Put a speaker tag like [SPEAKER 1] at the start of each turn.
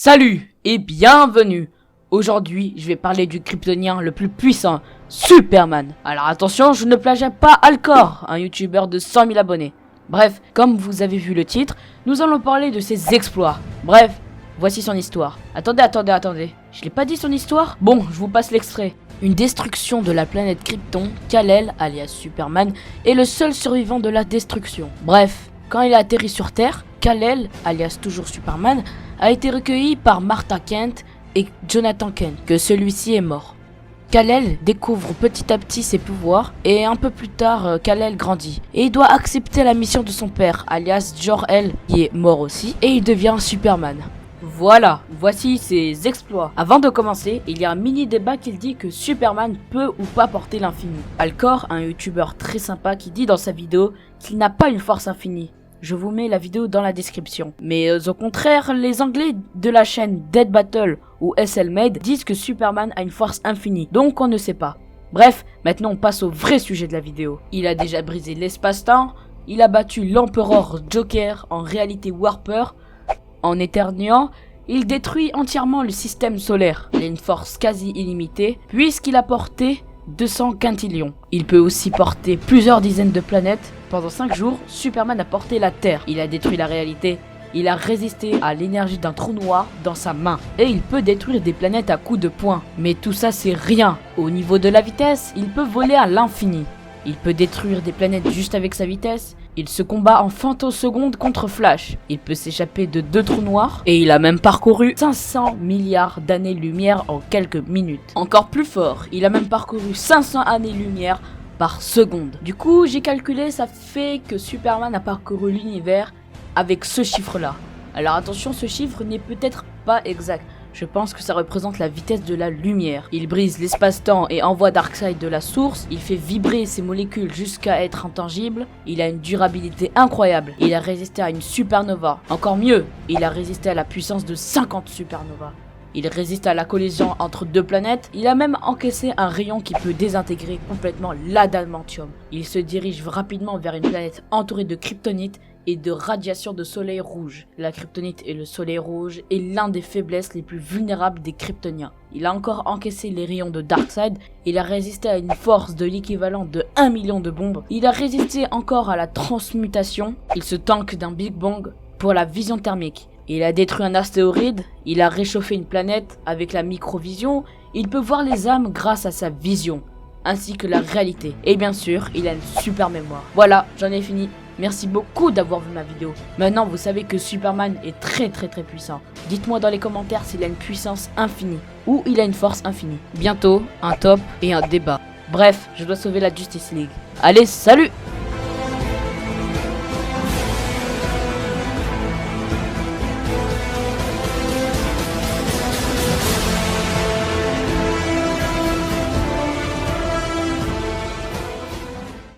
[SPEAKER 1] Salut et bienvenue. Aujourd'hui, je vais parler du kryptonien le plus puissant, Superman. Alors attention, je ne plagie pas Alcor, un youtubeur de 100 000 abonnés. Bref, comme vous avez vu le titre, nous allons parler de ses exploits. Bref, voici son histoire. Attendez. Je l'ai pas dit son histoire? Bon, je vous passe l'extrait. Une destruction de la planète Krypton, Kal-El, alias Superman, est le seul survivant de la destruction. Bref, quand il a atterri sur Terre, Kal-El, alias toujours Superman, a été recueilli par Martha Kent et Jonathan Kent, que celui-ci est mort. Kal-El découvre petit à petit ses pouvoirs et un peu plus tard, Kal-El grandit. Et il doit accepter la mission de son père, alias Jor-El, qui est mort aussi, et il devient Superman. Voilà, voici ses exploits. Avant de commencer, il y a un mini débat qui dit que Superman peut ou pas porter l'infini. Alcor, un youtubeur très sympa qui dit dans sa vidéo qu'il n'a pas une force infinie. Je vous mets la vidéo dans la description. Mais au contraire, les anglais de la chaîne Dead Battle ou SLMade disent que Superman a une force infinie, donc on ne sait pas. Bref, maintenant on passe au vrai sujet de la vidéo. Il a déjà brisé l'espace-temps, il a battu l'empereur Joker en réalité Warper. En éternuant, il détruit entièrement le système solaire. Il a une force quasi illimitée, puisqu'il a porté 200 quintillions. Il peut aussi porter plusieurs dizaines de planètes. Pendant 5 jours, Superman a porté la Terre. Il a détruit la réalité. Il a résisté à l'énergie d'un trou noir dans sa main. Et il peut détruire des planètes à coups de poing. Mais tout ça c'est rien. Au niveau de la vitesse, il peut voler à l'infini. Il peut détruire des planètes juste avec sa vitesse. Il se combat en femtosecondes contre Flash. Il peut s'échapper de 2 trous noirs. Et il a même parcouru 500 milliards d'années-lumière en quelques minutes. Encore plus fort, il a même parcouru 500 années-lumière par seconde. Du coup, j'ai calculé, ça fait que Superman a parcouru l'univers avec ce chiffre-là. Alors attention, ce chiffre n'est peut-être pas exact. Je pense que ça représente la vitesse de la lumière. Il brise l'espace-temps et envoie Darkseid de la source. Il fait vibrer ses molécules jusqu'à être intangible. Il a une durabilité incroyable. Il a résisté à une supernova. Encore mieux, il a résisté à la puissance de 50 supernovas. Il résiste à la collision entre 2 planètes. Il a même encaissé un rayon qui peut désintégrer complètement l'adamantium. Il se dirige rapidement vers une planète entourée de kryptonite et de radiation de soleil rouge. La kryptonite et le soleil rouge est l'un des faiblesses les plus vulnérables des kryptoniens. Il a encore encaissé les rayons de Darkseid. Il a résisté à une force de l'équivalent de 1 million de bombes. Il a résisté encore à la transmutation. Il se tanque d'un Big Bang pour la vision thermique. Il a détruit un astéroïde, il a réchauffé une planète avec la microvision, il peut voir les âmes grâce à sa vision, ainsi que la réalité. Et bien sûr, il a une super mémoire. Voilà, j'en ai fini. Merci beaucoup d'avoir vu ma vidéo. Maintenant, vous savez que Superman est très puissant. Dites-moi dans les commentaires s'il a une puissance infinie ou il a une force infinie. Bientôt, un top et un débat. Bref, je dois sauver la Justice League. Allez, salut!